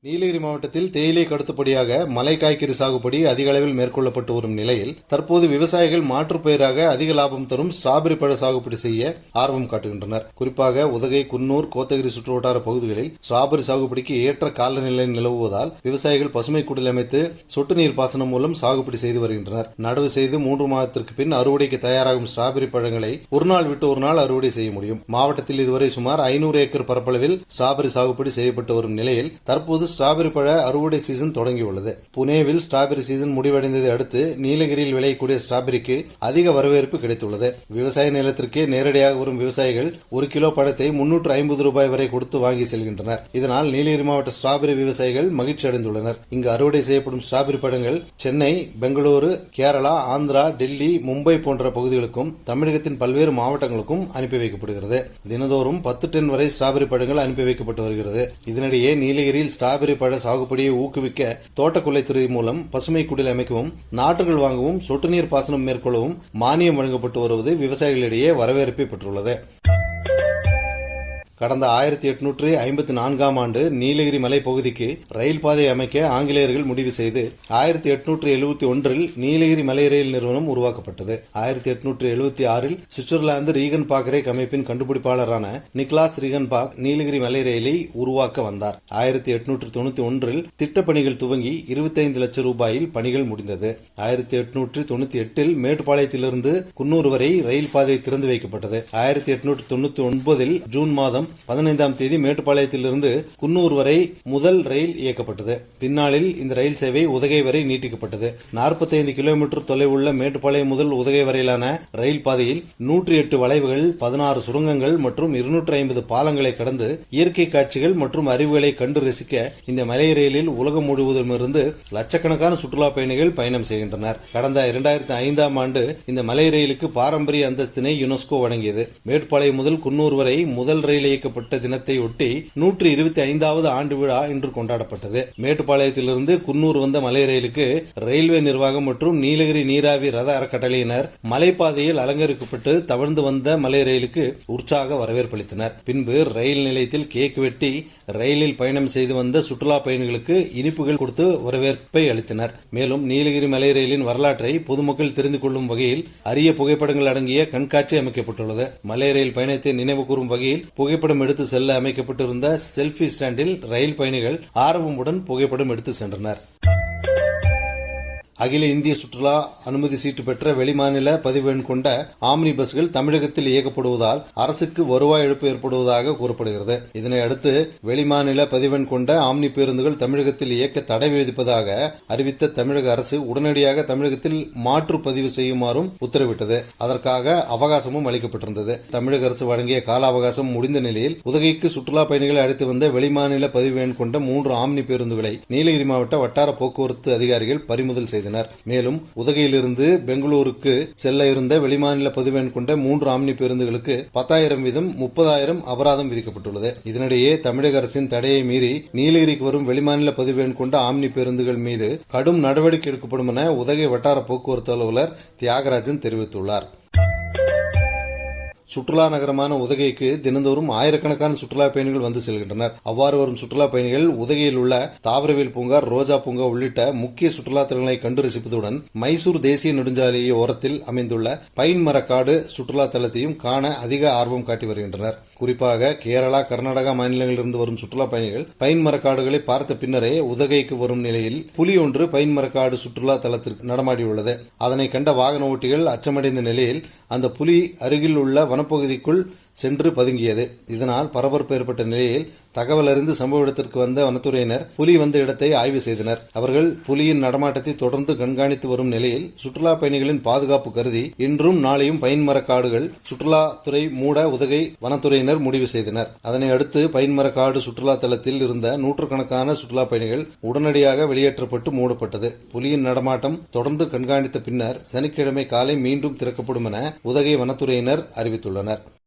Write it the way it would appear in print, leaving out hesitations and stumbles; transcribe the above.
நீலகிரி மாவட்டத்தில் தேயிலை அடுத்தபடியாக மலை காய்கறி சாகுபடி அதிக அளவில் மேற்கொள்ளப்பட்டு வரும் நிலையில் தற்போது விவசாயிகள் மாற்றுப் பயிராக அதிக லாபம் தரும் ஸ்ட்ராபெரி பழ சாகுபடி செய்ய ஆர்வம் காட்டுகின்றனர். குறிப்பாக உதகை, குன்னூர், கோத்தகிரி சுற்றுவட்டார பகுதிகளில் ஸ்ட்ராபெரி சாகுபடிக்கு ஏற்ற காலநிலை நிலவுவதால் விவசாயிகள் பசுமை குடில் அமைத்து சொட்டு நீர் பாசனம் மூலம் சாகுபடி செய்து வருகின்றனர். நடவு செய்து 3 மாதத்திற்கு பின் அறுவடைக்கு தயாராகும் ஸ்ட்ராபெரி பழங்களை ஒரு நாள் விட்டு ஒரு நாள் அறுவடை செய்ய முடியும். மாவட்டத்தில் இதுவரை சுமார் 500 ஏக்கர் பரப்பளவில் ஸ்ட்ராபெரி சாகுபடி செய்யப்பட்டு வரும் நிலையில் தற்போது ஸ்ட்ராபெரி பழ அறுவடை சீசன் தொடங்கியுள்ளது. புனேவில் ஸ்ட்ராபெரி சீசன் முடிவடைந்ததை அடுத்து நீலகிரியில் விளையக்கூடிய ஸ்ட்ராபெரிக்கு அதிக வரவேற்பு கிடைத்துள்ளது. விவசாய நிலத்திற்கே நேரடியாக வரும் விவசாயிகள் 1 கிலோ பழத்தை 350 ரூபாய் வரை கொடுத்து வாங்கி செல்கின்றனர். இதனால் நீலகிரி மாவட்ட ஸ்ட்ராபெரி விவசாயிகள் மகிழ்ச்சி அடைந்துள்ளனர். இங்கு அறுவடை செய்யப்படும் ஸ்ட்ராபெரி பழங்கள் சென்னை, பெங்களூரு, கேரளா, ஆந்திரா, டெல்லி, மும்பை போன்ற பகுதிகளுக்கும் தமிழகத்தின் பல்வேறு மாவட்டங்களுக்கும் அனுப்பி வைக்கப்படுகிறது. தினந்தோறும் 10 டன் வரை ஸ்ட்ராபெரி பழங்கள் அனுப்பி வைக்கப்பட்டு வருகிறது. இதனிடையே நீலகிரியில் ஸ்ட்ராபெரி பழ சாகுபடியை ஊக்குவிக்க தோட்டக்கொல்லைத்துறை மூலம் பசுமை குடில் அமைக்கவும், நாற்றுகள் வாங்கவும், சொட்டு நீர் பாசனம் மேற்கொள்ளவும் மானியம் வழங்கப்பட்டு வருவது விவசாயிகளிடையே வரவேற்பை பெற்றுள்ளது. கடந்த 1854ஆம் ஆண்டு நீலகிரி மலைப்பகுதிக்கு ரயில் பாதை அமைக்க ஆங்கிலேயர்கள் முடிவு செய்து 1871இல் நீலகிரி மலை ரயில் நிறுவனம் உருவாக்கப்பட்டது. 1876இல் சுவிட்சர்லாந்து ரீகன் பாக்ரேக் அமைப்பின் கண்டுபிடிப்பாளரான நிக்லாஸ் ரீகன் பாக் நீலகிரி மலை ரயிலை உருவாக்க வந்தார். 1891இல் திட்டப்பணிகள் துவங்கி 25 லட்சம் ரூபாயில் பணிகள் முடிந்தது. 1898இல் மேட்டுப்பாளையத்திலிருந்து குன்னூர் வரை ரயில் பாதை திறந்து வைக்கப்பட்டது. 1899இல் ஜூன் மாதம் 15ஆம் தேதி மேட்டுப்பாளையத்திலிருந்து குன்னூர் வரை முதல் ரயில் இயக்கப்பட்டது. பின்னாளில் இந்த ரயில் சேவை உதகை வரை நீட்டிக்கப்பட்டது. 45 கிலோமீட்டர் தொலைவுள்ள மேட்டுப்பாளையம் முதல் உதகை வரையிலான ரயில் பாதையில் 108 வளைவுகள், 16 சுரங்கங்கள் மற்றும் 250 பாலங்களை கடந்து இயற்கை காட்சிகள் மற்றும் அறிவுகளை கண்டு ரசிக்க இந்த மலை ரயிலில் உலகம் முழுவதுமிருந்து லட்சக்கணக்கான சுற்றுலா பயணிகள் பயணம் செய்கின்றனர். கடந்த 2005ஆம் ஆண்டு இந்த மலை ரயிலுக்கு பாரம்பரிய அந்தஸ்தினை யுனெஸ்கோ வழங்கியது. மேட்டுப்பாளையம் முதல் குன்னூர் வரை முதல் ரயில் இயக்கப்பட்ட தினத்தை ஒட்டி 125வது ஆண்டு விழா இன்று கொண்டாடப்பட்டது. மேட்டுப்பாளையத்திலிருந்து குன்னூர் வந்த மலை ரயிலுக்கு ரயில்வே நிர்வாகம் மற்றும் நீலகிரி நீராவி ரத அறக்கட்டளையினர் மலைப்பாதையில் அலங்கரிக்கப்பட்டு தவழ்ந்து வந்த மலை ரயிலுக்கு உற்சாக வரவேற்பளித்தனர். பின்பு ரயில் நிலையத்தில் கேக் வெட்டி ரயிலில் பயணம் செய்து வந்த சுற்றுலா பயணிகளுக்கு இனிப்புகள் கொடுத்து வரவேற்பை அளித்தனர். மேலும் நீலகிரி மலை ரயிலின் வரலாற்றை பொதுமக்கள் தெரிந்து கொள்ளும் வகையில் அரிய புகைப்படங்கள் அடங்கிய கண்காட்சி அமைக்கப்பட்டுள்ளது. மலை ரயில் பயணத்தை நினைவு கூறும் வகையில் புகைப்படம் எடுத்து செல்ல அமைக்கப்பட்டிருந்த செல்பி ஸ்டாண்டில் ரயில் பயணிகள் ஆர்வமுடன் புகைப்படம் எடுத்து சென்றனர். அகில இந்திய சுற்றுலா அனுமதி சீட்டு பெற்ற வெளிமாநில பதிவெண் கொண்ட ஆம்னி பஸ்கள் தமிழகத்தில் இயக்கப்படுவதால் அரசுக்கு வருவாய் இழப்பு ஏற்படுவதாக கூறப்படுகிறது. இதனை அடுத்து வெளிமாநில பதிவெண் கொண்ட ஆம்னி பேருந்துகள் தமிழகத்தில் இயக்க தடை விதிப்பதாக அறிவித்த தமிழக அரசு உடனடியாக தமிழகத்தில் மாற்று பதிவு செய்யுமாறும் உத்தரவிட்டது. அதற்காக அவகாசமும் அளிக்கப்பட்டிருந்தது. தமிழக அரசு வழங்கிய கால அவகாசம் முடிந்த நிலையில் உதகைக்கு சுற்றுலா பயணிகளை அழைத்து வந்த வெளிமாநில பதிவெண் கொண்ட 3 ஆம்னி பேருந்துகளை நீலகிரி மாவட்ட வட்டார போக்குவரத்து அதிகாரிகள் பறிமுதல் செய்தனர். மேலும் உதகையிலிருந்து பெங்களூருக்கு செல்ல இருந்த வெளிமாநில பதிவெண் கொண்ட 3 ஆம்னி பேருந்துகளுக்கு 10,000 வீதம் 30,000 அபராதம் விதிக்கப்பட்டுள்ளது. இதனிடையே தமிழக அரசின் தடையை மீறி நீலகிரிக்கு வரும் வெளிமாநில பதிவெண் கொண்ட ஆம்னி பேருந்துகள் மீது கடும் நடவடிக்கை எடுக்கப்படும் என உதகை வட்டார போக்குவரத்து அலுவலர் தியாகராஜன் தெரிவித்துள்ளார். சுற்றுலா நகரமான உதகைக்கு தினந்தோறும் ஆயிரக்கணக்கான சுற்றுலா பயணிகள் வந்து செல்கின்றனர். அவ்வாறு வரும் சுற்றுலா பயணிகள் உதகையில் உள்ள தாவரவியல் பூங்கா, ரோஜா பூங்கா உள்ளிட்ட முக்கிய சுற்றுலா தலங்களை கண்டு ரசிப்பதுடன் மைசூர் தேசிய நெடுஞ்சாலை ஓரத்தில் அமைந்துள்ள பைன் மரக்காடு சுற்றுலா தலத்தையும் காண அதிக ஆர்வம் காட்டி வருகின்றனர். குறிப்பாக கேரளா, கர்நாடகா மாநிலங்களிலிருந்து வரும் சுற்றுலா பயணிகள் பைன் மரக்காடுகளை பார்த்த பின்னரே உதகைக்கு வரும் நிலையில் புலி ஒன்று பைன் மரக்காடு சுற்றுலா தலத்திற்கு நடமாடியுள்ளது. அதனை கண்ட வாகன ஓட்டிகள் அச்சமடைந்த நிலையில் அந்த புலி அருகில் உள்ள வனப்பகுதிக்குள் சென்று பதுங்கியது. இதனால் பரபரப்பு ஏற்பட்ட நிலையில் தகவல் அறிந்து சம்பவ இடத்திற்கு வந்த வனத்துறையினர் புலி வந்த இடத்தை ஆய்வு செய்தனர். அவர்கள் புலியின் நடமாட்டத்தை தொடர்ந்து கண்காணித்து வரும் நிலையில் சுற்றுலா பயணிகளின் பாதுகாப்பு கருதி இன்றும் நாளையும் பைன் மரக்காடுகள் சுற்றுலாத்துறை மூட உதகை வனத்துறையினர் முடிவு செய்தனர். அதனை அடுத்து பைன் மரக்காடு சுற்றுலா தலத்தில் இருந்த நூற்றுக்கணக்கான சுற்றுலா பயணிகள் உடனடியாக வெளியேற்றப்பட்டு மூடப்பட்டது. புலியின் நடமாட்டம் தொடர்ந்து கண்காணித்த பின்னர் சனிக்கிழமை காலை மீண்டும் திறக்கப்படும் என உதகை வனத்துறையினர் அறிவித்துள்ளனர்.